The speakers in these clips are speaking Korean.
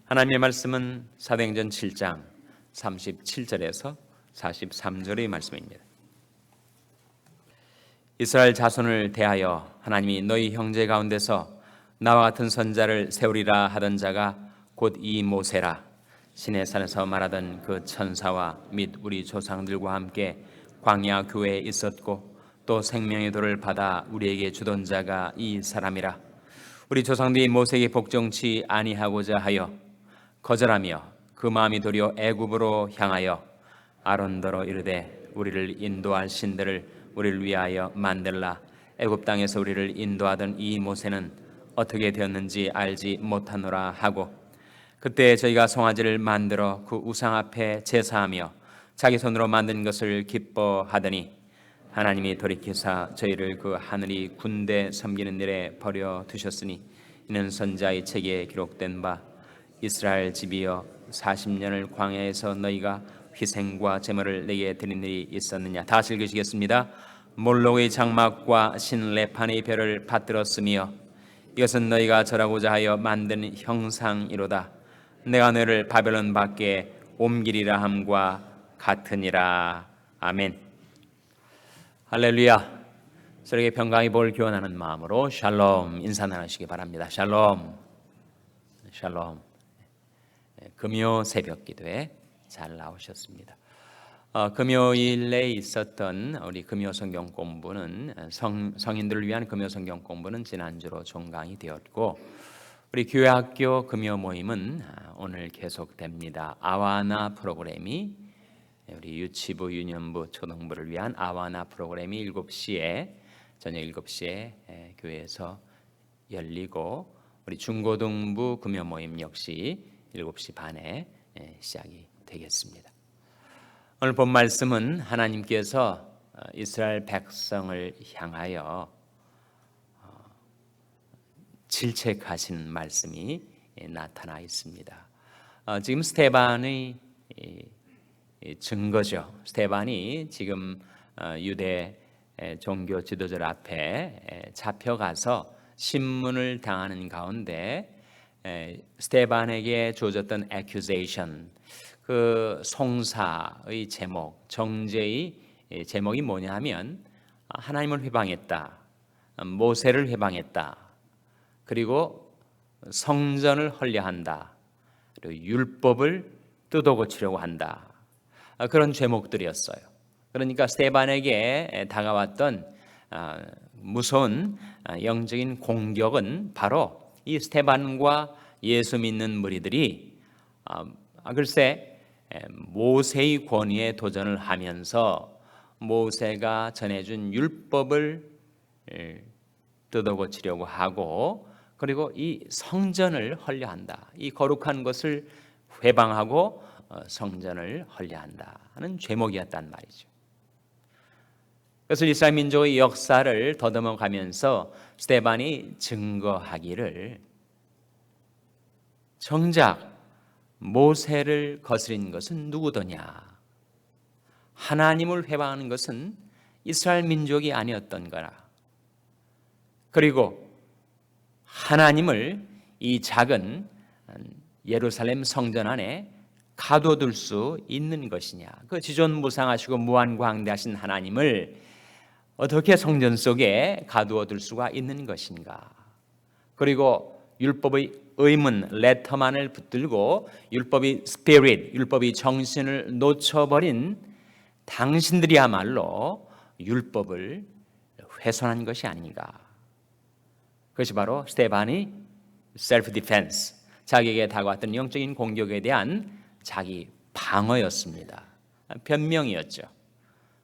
하나님의 말씀은 사도행전 7장 37절에서 43절의 말씀입니다. 이스라엘 자손을 대하여 하나님이 너희 형제 가운데서 나와 같은 선자를 세우리라 하던 자가 곧 이 모세라. 시내산에서 말하던 그 천사와 및 우리 조상들과 함께 광야 교회에 있었고 또 생명의 돌을 받아 우리에게 주던 자가 이 사람이라. 우리 조상들이 모세에게 복종치 아니하고자 하여 거절하며 그 마음이 도리어 애굽으로 향하여 아론더러 이르되 우리를 인도할 신들을 우리를 위하여 만들라. 애굽 땅에서 우리를 인도하던 이 모세는 어떻게 되었는지 알지 못하노라 하고, 그때 저희가 송아지를 만들어 그 우상 앞에 제사하며 자기 손으로 만든 것을 기뻐하더니 하나님이 돌이키사 저희를 그 하늘이 군대 섬기는 일에 버려 두셨으니 이는 선지자의 책에 기록된 바 이스라엘 집이여 40년을 광야에서 너희가 희생과 제물을 내게 드린 일이 있었느냐. 다시 읽으시겠습니다. 몰록의 장막과 신레판의 별을 받들었으며 이것은 너희가 절하고자 하여 만든 형상이로다. 내가 너희를 바벨론 밖에 옮기리라 함과 같으니라. 아멘. 할렐루야. 서로에게 평강이 볼 교환하는 마음으로 샬롬 인사 나누시기 바랍니다. 샬롬. 샬롬. 금요 새벽 기도에 잘 나오셨습니다. 금요일에 있었던 우리 금요 성경 공부는 성인들을 위한 금요 성경 공부는 지난주로 종강이 되었고, 우리 교회 학교 금요 모임은 오늘 계속됩니다. 아와나 프로그램이 우리 유치부, 유년부, 초등부를 위한 아와나 프로그램이 7시에 저녁 7시에 교회에서 열리고, 우리 중고등부 금요 모임 역시 7시 반에 시작이 되겠습니다. 오늘 본 말씀은 하나님께서 이스라엘 백성을 향하여 질책하신 말씀이 나타나 있습니다. 지금 스데반의 증거죠. 스데반이 지금 유대 종교 지도자들 앞에 잡혀가서 신문을 당하는 가운데 스데반에게 주어졌던 accusation, 그 송사의 제목, 정죄의 제목이 뭐냐 하면 하나님을 회방했다, 모세를 회방했다, 그리고 성전을 헐려한다, 그리고 율법을 뜯어고치려고 한다, 그런 제목들이었어요. 그러니까 스데반에게 다가왔던 무서운 영적인 공격은 바로 이 스데반과 예수 믿는 무리들이 글쎄 모세의 권위에 도전을 하면서 모세가 전해준 율법을 뜯어고치려고 하고, 그리고 이 성전을 헐려한다, 이 거룩한 것을 회방하고 성전을 헐려한다 하는 죄목이었단 말이죠. 그래서 이스라엘 민족의 역사를 더듬어 가면서 스데반이 증거하기를 정작 모세를 거스린 것은 누구더냐, 하나님을 회방하는 것은 이스라엘 민족이 아니었던 거라, 그리고 하나님을 이 작은 예루살렘 성전 안에 가둬둘 수 있는 것이냐, 그 지존무상하시고 무한광대하신 하나님을 어떻게 성전 속에 가두어둘 수가 있는 것인가, 그리고 율법의 의문, 레터만을 붙들고 율법이 스피릿, 율법이 정신을 놓쳐버린 당신들이야말로 율법을 훼손한 것이 아닌가. 그것이 바로 스데반이 셀프 디펜스, 자기에게 다가왔던 영적인 공격에 대한 자기 방어였습니다. 변명이었죠.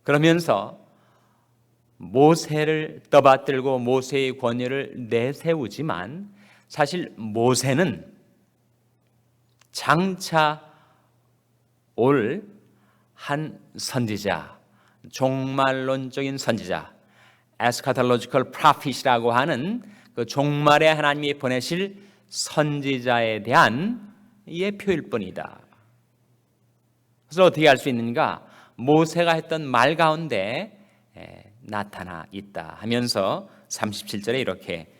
그러면서 모세를 떠받들고 모세의 권위를 내세우지만 사실 모세는 장차 올 한 선지자, 종말론적인 선지자, 에스카톨로지컬 프로핏이라고 하는 그 종말에 하나님이 보내실 선지자에 대한 예표일 뿐이다. 그래서 어떻게 알 수 있는가? 모세가 했던 말 가운데 나타나 있다 하면서 37절에 이렇게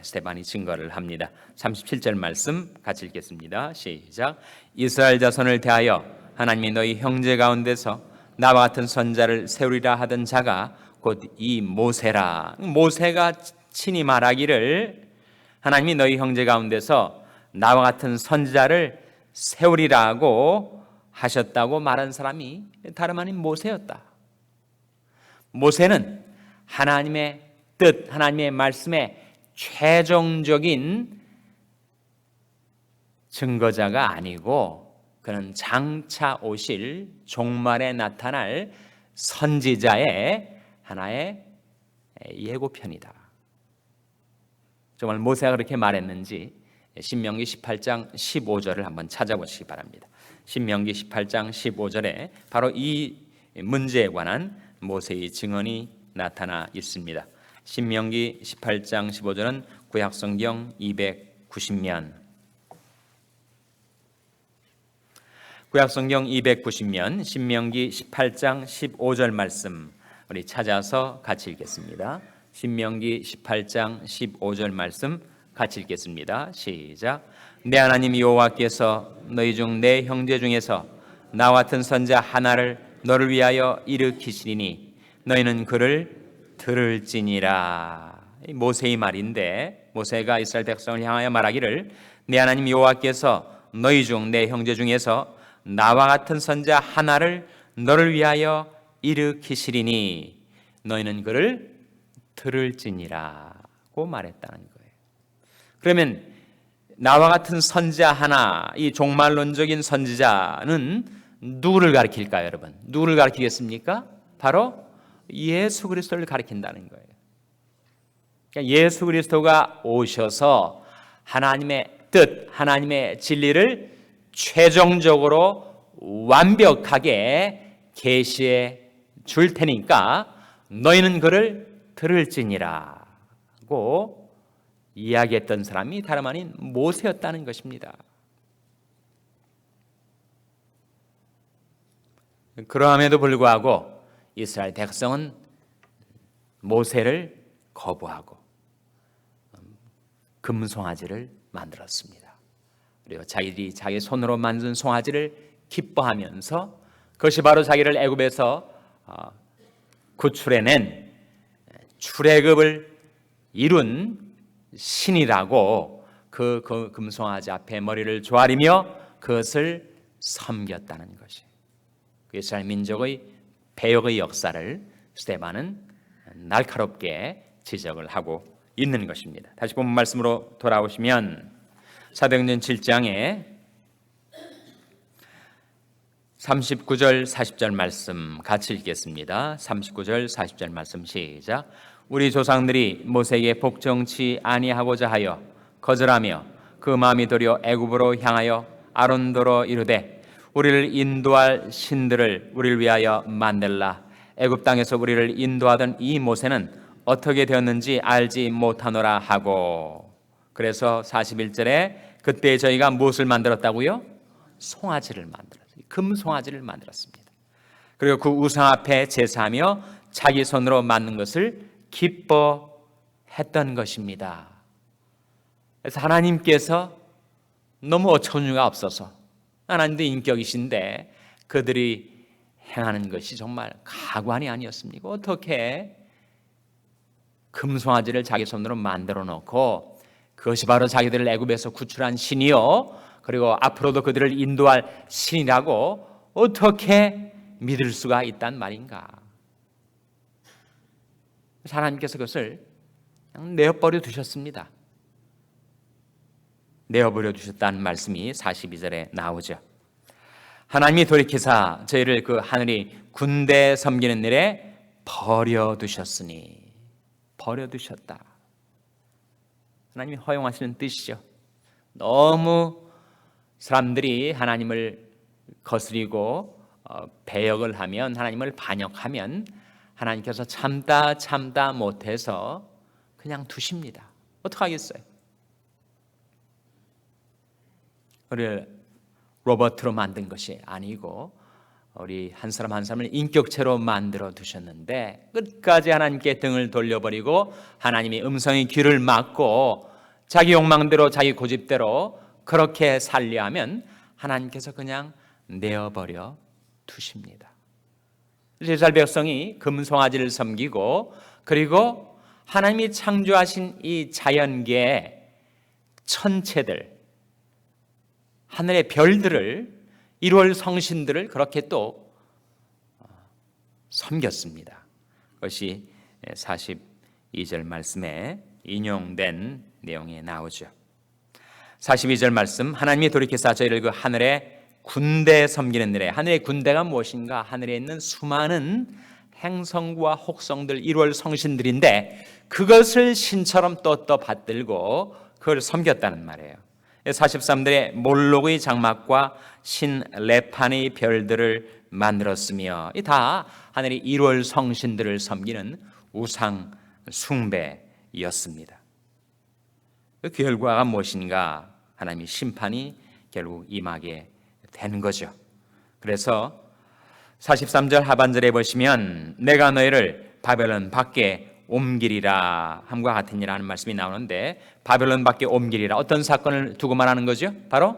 스데반이 증거를 합니다. 37절 말씀 같이 읽겠습니다. 시작. 이스라엘 자손을 대하여 하나님이 너희 형제 가운데서 나와 같은 선자를 세우리라 하던 자가 곧 이 모세라. 모세가 친히 말하기를 하나님이 너희 형제 가운데서 나와 같은 선지자를 세우리라고 하셨다고 말한 사람이 다름 아닌 모세였다. 모세는 하나님의 뜻, 하나님의 말씀의 최종적인 증거자가 아니고 그는 장차 오실 종말에 나타날 선지자의 하나의 예고편이다. 정말 모세가 그렇게 말했는지 신명기 18장 15절을 한번 찾아보시기 바랍니다. 신명기 18장 15절에 바로 이 문제에 관한 모세의 증언이 나타나 있습니다. 신명기 18장 15절은 구약성경 290면, 구약성경 290면 신명기 18장 15절 말씀 우리 찾아서 같이 읽겠습니다. 신명기 18장 15절 말씀 같이 읽겠습니다. 시작. 내 하나님 여호와께서 너희 중 내 형제 중에서 나와 같은 선자 하나를 너를 위하여 일으키시리니 너희는 그를 들을지니라. 모세의 말인데 모세가 이스라엘 백성을 향하여 말하기를 내 하나님 여호와께서 너희 중 내 형제 중에서 나와 같은 선자 하나를 너를 위하여 일으키시리니 너희는 그를 들을지니라고 말했다는 거예요. 그러면 나와 같은 선지자 하나, 이 종말론적인 선지자는 누구를 가리킬까요, 여러분? 누구를 가리키겠습니까? 바로 예수 그리스도를 가리킨다는 거예요. 그러니까 예수 그리스도가 오셔서 하나님의 뜻, 하나님의 진리를 최종적으로 완벽하게 계시해 줄 테니까 너희는 그를 들을지니라고 이야기했던 사람이 다름 아닌 모세였다는 것입니다. 그러함에도 불구하고 이스라엘 백성은 모세를 거부하고 금송아지를 만들었습니다. 그리고 자기들이 자기 손으로 만든 송아지를 기뻐하면서 그것이 바로 자기를 애굽에서 구출해낸 출애굽을 이룬 신이라고 그 금송아지 앞에 머리를 조아리며 그것을 섬겼다는 것이 이스라엘 민족의 배역의 역사를 스데반은 날카롭게 지적을 하고 있는 것입니다. 다시 본문 말씀으로 돌아오시면 사도행전 7장에 39절 40절 말씀 같이 읽겠습니다. 39절 40절 말씀 시작. 우리 조상들이 모세에게 복종치 아니하고자 하여 거절하며 그 마음이 도리어 애굽으로 향하여 아론도로 이르되 우리를 인도할 신들을 우리를 위하여 만들라. 애굽 땅에서 우리를 인도하던 이 모세는 어떻게 되었는지 알지 못하노라 하고, 그래서 41절에 그때 저희가 무엇을 만들었다고요? 송아지를 만들었어요. 금송아지를 만들었습니다. 그리고 그 우상 앞에 제사하며 자기 손으로 만든 것을 기뻐했던 것입니다. 그래서 하나님께서 너무 어처구니가 없어서, 하나님도 인격이신데 그들이 행하는 것이 정말 가관이 아니었습니까? 어떻게 금송아지를 자기 손으로 만들어 놓고 그것이 바로 자기들을 애굽에서 구출한 신이요, 그리고 앞으로도 그들을 인도할 신이라고 어떻게 믿을 수가 있단 말인가? 하나님께서 그것을 그냥 내어버려 두셨습니다. 내어버려 두셨다는 말씀이 42절에 나오죠. 하나님이 돌이키사 저희를 그 하늘이 군대 섬기는 일에 버려두셨으니, 버려두셨다. 하나님이 허용하시는 뜻이죠. 너무 사람들이 하나님을 거스리고 배역을 하면, 하나님을 반역하면 하나님께서 참다 못해서 그냥 두십니다. 어떡하겠어요? 우리를 로봇으로 만든 것이 아니고 우리 한 사람 한 사람을 인격체로 만들어 두셨는데 끝까지 하나님께 등을 돌려버리고 하나님의 음성의 귀를 막고 자기 욕망대로 자기 고집대로 그렇게 살려 하면 하나님께서 그냥 내어버려 두십니다. 이스라엘 백성이 금송아지를 섬기고 그리고 하나님이 창조하신 이 자연계의 천체들, 하늘의 별들을 1월 성신들을 그렇게 또 섬겼습니다. 그것이 42절 말씀에 인용된 내용에 나오죠. 42절 말씀, 하나님이 돌이켜서 저희를 그 하늘의 군대 섬기는 일에, 하늘의 군대가 무엇인가? 하늘에 있는 수많은 행성과 혹성들, 1월 성신들인데 그것을 신처럼 또 받들고 그걸 섬겼다는 말이에요. 43들의 몰록의 장막과 신 레판의 별들을 만들었으며 이 다 하늘의 1월 성신들을 섬기는 우상 숭배였습니다. 그 결과가 무엇인가? 하나님의 심판이 결국 임하게 되는 거죠. 그래서 43절 하반절에 보시면 내가 너희를 바벨론 밖에 옮기리라 함과 같으니라는 말씀이 나오는데 바벨론 밖에 옮기리라 어떤 사건을 두고 말하는 거죠? 바로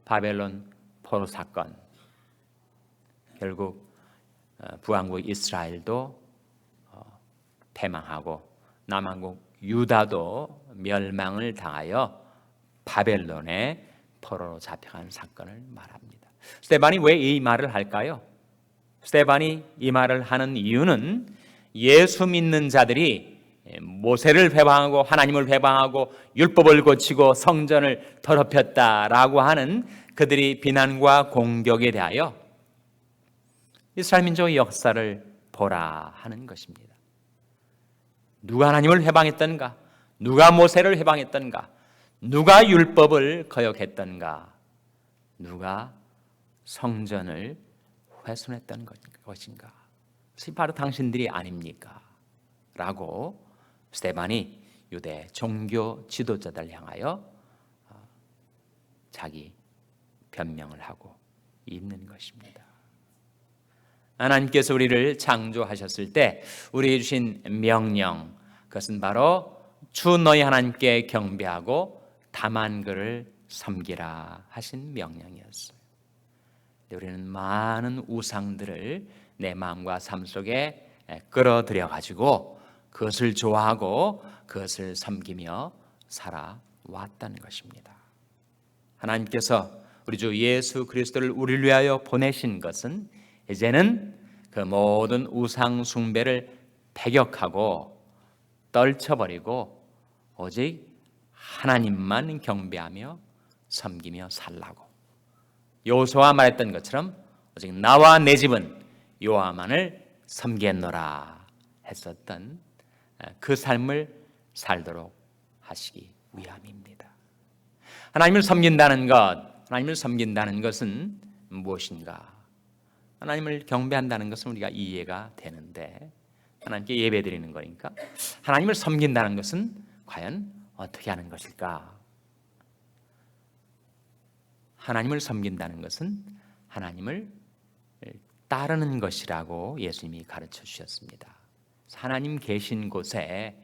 바벨론 포로 사건. 결국 북왕국 이스라엘도 패망하고 남왕국 유다도 멸망을 당하여 바벨론의 포로로 잡혀간 사건을 말합니다. 스데반이 왜 이 말을 할까요? 스데반이 이 말을 하는 이유는 예수 믿는 자들이 모세를 회방하고 하나님을 회방하고 율법을 고치고 성전을 더럽혔다라고 하는 그들이 비난과 공격에 대하여 이스라엘 민족의 역사를 보라 하는 것입니다. 누가 하나님을 회방했던가? 누가 모세를 회방했던가? 누가 율법을 거역했던가? 누가 성전을 훼손했던 것인가? 그것이 바로 당신들이 아닙니까? 라고 스데반이 유대 종교 지도자들 향하여 자기 변명을 하고 있는 것입니다. 하나님께서 우리를 창조하셨을 때 우리에게 주신 명령, 그것은 바로 주 너희 하나님께 경배하고 다만 그를 섬기라 하신 명령이었어요. 우리는 많은 우상들을 내 마음과 삶 속에 끌어들여 가지고 그것을 좋아하고 그것을 섬기며 살아왔다는 것입니다. 하나님께서 우리 주 예수 그리스도를 우리를 위하여 보내신 것은 이제는 그 모든 우상 숭배를 배격하고 떨쳐버리고 오직 하나님만 경배하며 섬기며 살라고, 여호수아가 말했던 것처럼 오직 나와 내 집은 여호와만을 섬겠노라 했었던 그 삶을 살도록 하시기 위함입니다. 하나님을 섬긴다는 것, 하나님을 섬긴다는 것은 무엇인가? 하나님을 경배한다는 것은 우리가 이해가 되는데 하나님께 예배드리는 거니까 하나님을 섬긴다는 것은 과연 어떻게 하는 것일까? 하나님을 섬긴다는 것은 하나님을 따르는 것이라고 예수님이 가르쳐 주셨습니다. 하나님 계신 곳에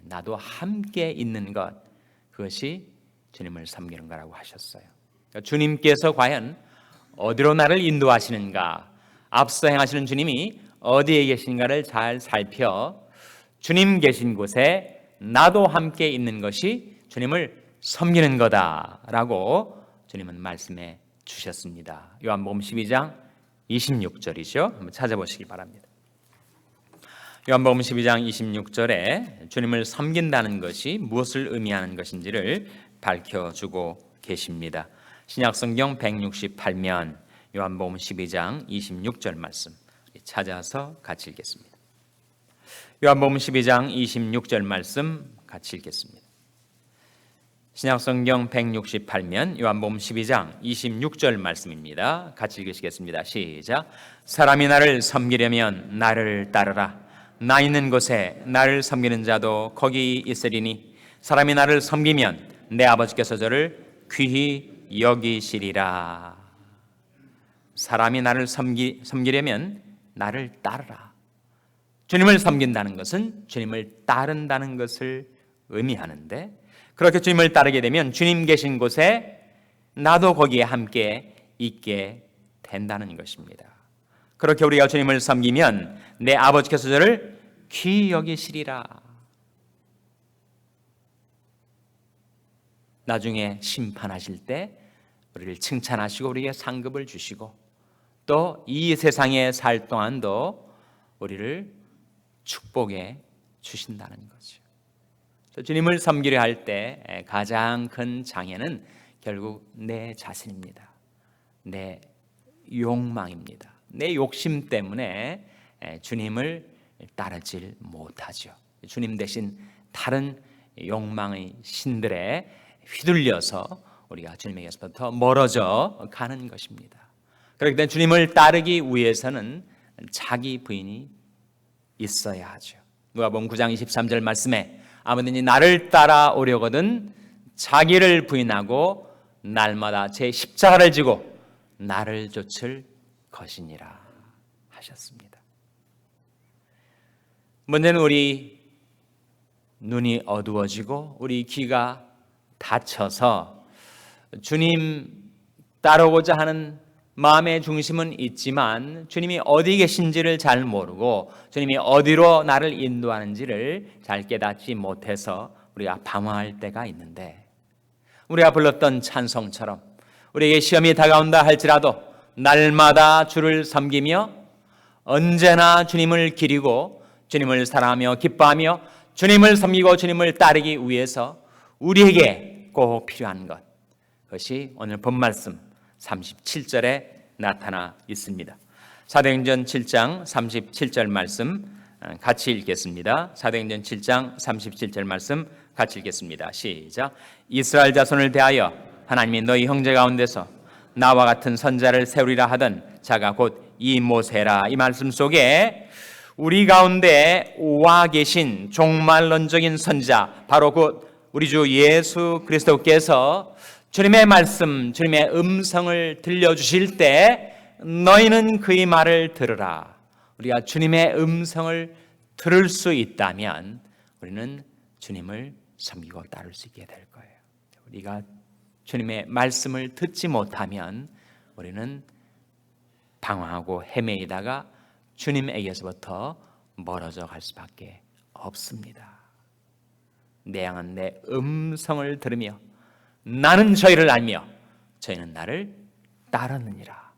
나도 함께 있는 것, 그것이 주님을 섬기는 거라고 하셨어요. 주님께서 과연 어디로 나를 인도하시는가, 앞서 행하시는 주님이 어디에 계신가를 잘 살펴 주님 계신 곳에 나도 함께 있는 것이 주님을 섬기는 거다라고 주님은 말씀해 주셨습니다. 요한복음 12장 26절이죠. 한번 찾아보시기 바랍니다. 요한복음 12장 26절에 주님을 섬긴다는 것이 무엇을 의미하는 것인지를 밝혀주고 계십니다. 신약성경 168면 요한복음 12장 26절 말씀 찾아서 같이 읽겠습니다. 요한복음 12장 26절 말씀 같이 읽겠습니다. 신약성경 168면 요한복음 12장 26절 말씀입니다. 같이 읽으시겠습니다. 시작. 사람이 나를 섬기려면 나를 따르라. 나 있는 곳에 나를 섬기는 자도 거기 있으리니 사람이 나를 섬기면 내 아버지께서 저를 귀히 여기시리라. 사람이 나를 섬기려면 나를 따르라. 주님을 섬긴다는 것은 주님을 따른다는 것을 의미하는데, 그렇게 주님을 따르게 되면 주님 계신 곳에 나도 거기에 함께 있게 된다는 것입니다. 그렇게 우리가 주님을 섬기면 내 아버지께서 저를 귀히 여기시리라. 나중에 심판하실 때 우리를 칭찬하시고 우리에게 상급을 주시고, 또 이 세상에 살 동안도 우리를 축복해 주신다는 거죠. 주님을 섬기려 할 때 가장 큰 장애는 결국 내 자신입니다. 내 욕망입니다. 내 욕심 때문에 주님을 따르질 못하죠. 주님 대신 다른 욕망의 신들에 휘둘려서 우리가 주님에게서부터 멀어져 가는 것입니다. 그렇기 때문에 주님을 따르기 위해서는 자기 부인이 있어야 하죠. 누가복음 9장 23절 말씀에 아무든지 나를 따라오려거든 자기를 부인하고 날마다 제 십자가를 지고 나를 좇을 것이니라 하셨습니다. 문제는 우리 눈이 어두워지고 우리 귀가 닫혀서 주님 따르고자 하는 마음의 중심은 있지만 주님이 어디 계신지를 잘 모르고 주님이 어디로 나를 인도하는지를 잘 깨닫지 못해서 우리가 방황할 때가 있는데, 우리가 불렀던 찬송처럼 우리에게 시험이 다가온다 할지라도 날마다 주를 섬기며 언제나 주님을 기리고 주님을 사랑하며 기뻐하며 주님을 섬기고 주님을 따르기 위해서 우리에게 꼭 필요한 것, 그것이 오늘 본말씀 37절에 나타나 있습니다. 사도행전 7장 37절 말씀 같이 읽겠습니다. 사도행전 7장 37절 말씀 같이 읽겠습니다. 시작. 이스라엘 자손을 대하여 하나님이 너희 형제 가운데서 나와 같은 선자를 세우리라 하던 자가 곧 이 모세라. 이 말씀 속에 우리 가운데 와 계신 종말론적인 선자, 바로 곧 우리 주 예수 그리스도께서 주님의 말씀, 주님의 음성을 들려주실 때 너희는 그의 말을 들으라. 우리가 주님의 음성을 들을 수 있다면 우리는 주님을 섬기고 따를 수 있게 될 거예요. 우리가 주님의 말씀을 듣지 못하면 우리는 방황하고 헤매이다가 주님에게서부터 멀어져 갈 수밖에 없습니다. 내 양은 내 음성을 들으며 나는 저희를 알며 저희는 나를 따르느니라.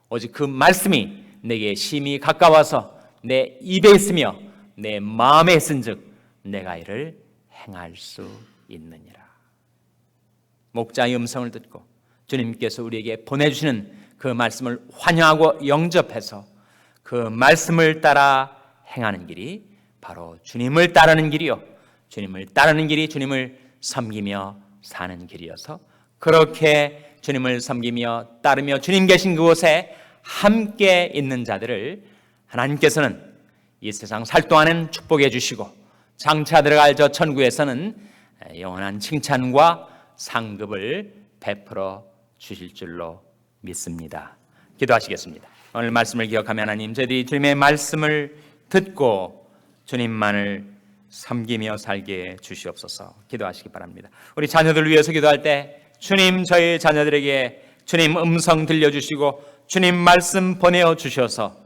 오직 그 말씀이 내게 심히 가까워서 내 입에 있으며 내 마음에 있은즉 내가 이를 행할 수 있느니라. 목자의 음성을 듣고 주님께서 우리에게 보내주시는 그 말씀을 환영하고 영접해서 그 말씀을 따라 행하는 길이 바로 주님을 따르는 길이요, 주님을 따르는 길이 주님을 섬기며 사는 길이어서, 그렇게 주님을 섬기며 따르며 주님 계신 그곳에 함께 있는 자들을 하나님께서는 이 세상 살 동안은 축복해 주시고 장차 들어갈 저 천국에서는 영원한 칭찬과 상급을 베풀어 주실 줄로 믿습니다. 기도하시겠습니다. 오늘 말씀을 기억하며 하나님, 저희들이 주님의 말씀을 듣고 주님만을 섬기며 살게 주시옵소서. 기도하시기 바랍니다. 우리 자녀들 위해서 기도할 때 주님, 저희 자녀들에게 주님 음성 들려주시고 주님 말씀 보내어 주셔서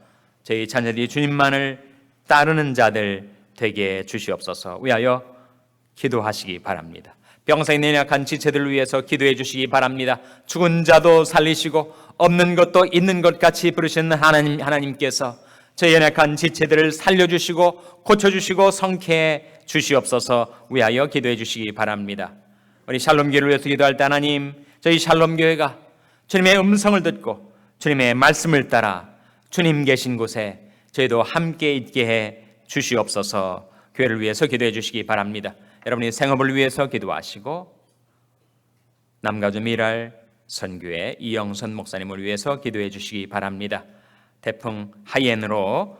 저희 자녀들이 주님만을 따르는 자들 되게 주시옵소서. 위하여 기도하시기 바랍니다. 병상에 내약한 지체들을 위해서 기도해 주시기 바랍니다. 죽은 자도 살리시고 없는 것도 있는 것 같이 부르시는 하나님께서 저희 연약한 지체들을 살려주시고 고쳐주시고 성쾌해 주시옵소서. 위하여 기도해 주시기 바랍니다. 우리 샬롬교회를 위해서 기도할 때 하나님, 저희 샬롬교회가 주님의 음성을 듣고 주님의 말씀을 따라 주님 계신 곳에 저희도 함께 있게 해 주시옵소서. 교회를 위해서 기도해 주시기 바랍니다. 여러분의 생업을 위해서 기도하시고 남가주 미랄 선교회 이영선 목사님을 위해서 기도해 주시기 바랍니다. 태풍 하이엔으로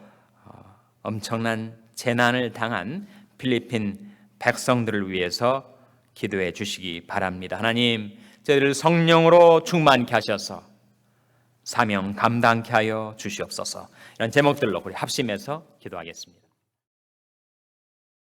엄청난 재난을 당한 필리핀 백성들을 위해서 기도해 주시기 바랍니다. 하나님, 저희를 성령으로 충만케 하셔서 사명 감당케 하여 주시옵소서. 이런 제목들로 우리 합심해서 기도하겠습니다.